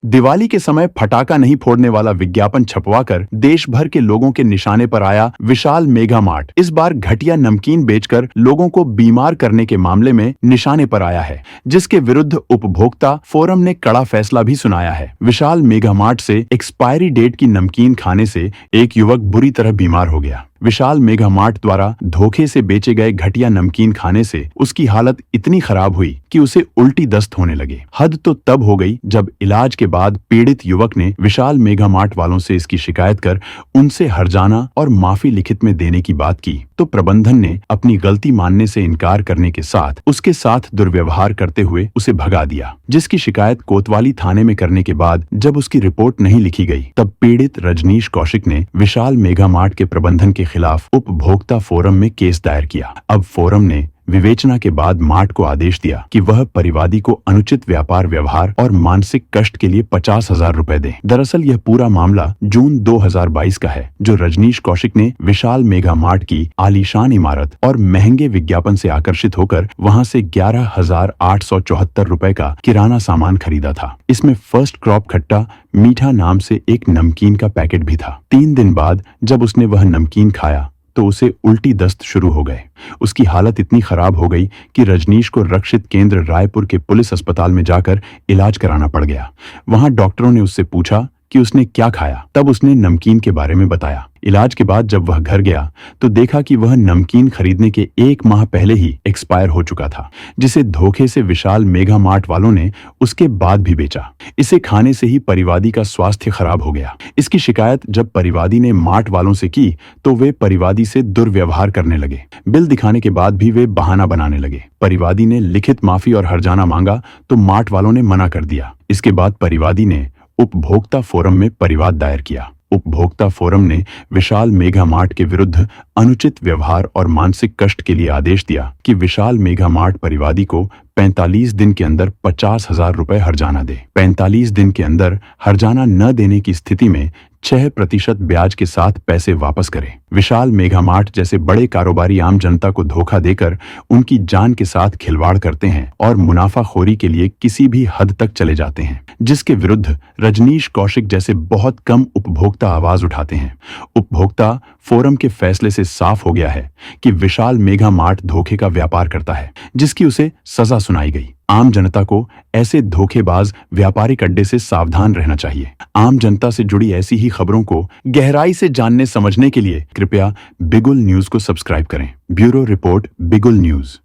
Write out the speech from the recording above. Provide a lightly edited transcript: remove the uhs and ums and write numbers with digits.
दिवाली के समय फटाका नहीं फोड़ने वाला विज्ञापन छपवाकर देश भर के लोगों के निशाने पर आया विशाल मेगा मार्ट इस बार घटिया नमकीन बेचकर लोगों को बीमार करने के मामले में निशाने पर आया है, जिसके विरुद्ध उपभोक्ता फोरम ने कड़ा फैसला भी सुनाया है। विशाल मेगा मार्ट से एक्सपायरी डेट की नमकीन खाने से एक युवक बुरी तरह बीमार हो गया। विशाल मेगा मार्ट द्वारा धोखे से बेचे गए घटिया नमकीन खाने से उसकी हालत इतनी खराब हुई कि उसे उल्टी दस्त होने लगे। हद तो तब हो गई जब इलाज के बाद पीड़ित युवक ने विशाल मेगा मार्ट वालों से इसकी शिकायत कर उनसे हर्जाना और माफी लिखित में देने की बात की, तो प्रबंधन ने अपनी गलती मानने से इनकार करने के साथ उसके साथ दुर्व्यवहार करते हुए उसे भगा दिया। जिसकी शिकायत कोतवाली थाने में करने के बाद जब उसकी रिपोर्ट नहीं लिखी गई, तब पीड़ित रजनीश कौशिक ने विशाल मेगा मार्ट के प्रबंधन के खिलाफ उपभोक्ता फोरम में केस दायर किया। अब फोरम ने विवेचना के बाद मार्ट को आदेश दिया कि वह परिवादी को अनुचित व्यापार व्यवहार और मानसिक कष्ट के लिए 50,000 रुपए दे। दरअसल यह पूरा मामला जून 2022 का है, जो रजनीश कौशिक ने विशाल मेगा मार्ट की आलीशान इमारत और महंगे विज्ञापन से आकर्षित होकर वहां से 11,874 रुपए का किराना सामान खरीदा था। इसमें फर्स्ट क्रॉप खट्टा मीठा नाम से एक नमकीन का पैकेट भी था। 3 दिन बाद जब उसने वह नमकीन खाया तो उसे उल्टी दस्त शुरू हो गए। उसकी हालत इतनी खराब हो गई कि रजनीश को रक्षित केंद्र रायपुर के पुलिस अस्पताल में जाकर इलाज कराना पड़ गया। वहां डॉक्टरों ने उससे पूछा कि उसने क्या खाया, तब उसने नमकीन के बारे में बताया। इलाज के बाद जब वह घर गया तो देखा कि वह नमकीन खरीदने के 1 माह पहले ही एक्सपायर हो चुका था, जिसे धोखे से विशाल मेगा मार्ट वालों ने उसके बाद भी बेचा। इसे खाने से ही परिवादी का स्वास्थ्य खराब हो गया। इसकी शिकायत जब परिवादी ने मार्ट वालों से की तो वे परिवादी से दुर्व्यवहार करने लगे। बिल दिखाने के बाद भी वे बहाना बनाने लगे। परिवादी ने लिखित माफी और हर्जाना मांगा तो मार्ट वालों ने मना कर दिया। इसके बाद परिवादी ने उपभोक्ता फोरम में परिवाद दायर किया। उपभोक्ता फोरम ने विशाल मेगा मार्ट के विरुद्ध अनुचित व्यवहार और मानसिक कष्ट के लिए आदेश दिया कि विशाल मेगा मार्ट परिवादी को 45 दिन के अंदर 50,000 रुपए हर्जाना दे। 45 दिन के अंदर हर्जाना न देने की स्थिति में 6% ब्याज के साथ पैसे वापस करें। विशाल मेगा मार्ट जैसे बड़े कारोबारी आम जनता को धोखा देकर उनकी जान के साथ खिलवाड़ करते हैं और मुनाफाखोरी के लिए किसी भी हद तक चले जाते हैं, जिसके विरुद्ध रजनीश कौशिक जैसे बहुत कम उपभोक्ता आवाज उठाते हैं। उपभोक्ता फोरम के फैसले से साफ हो गया है कि विशाल मेगा मार्ट धोखे का व्यापार करता है, जिसकी उसे सजा सुनाई गई। आम जनता को ऐसे धोखेबाज व्यापारिक अड्डे से सावधान रहना चाहिए। आम जनता से जुड़ी ऐसी ही खबरों को गहराई से जानने समझने के लिए कृपया बिगुल न्यूज को सब्सक्राइब करें। ब्यूरो रिपोर्ट, बिगुल न्यूज।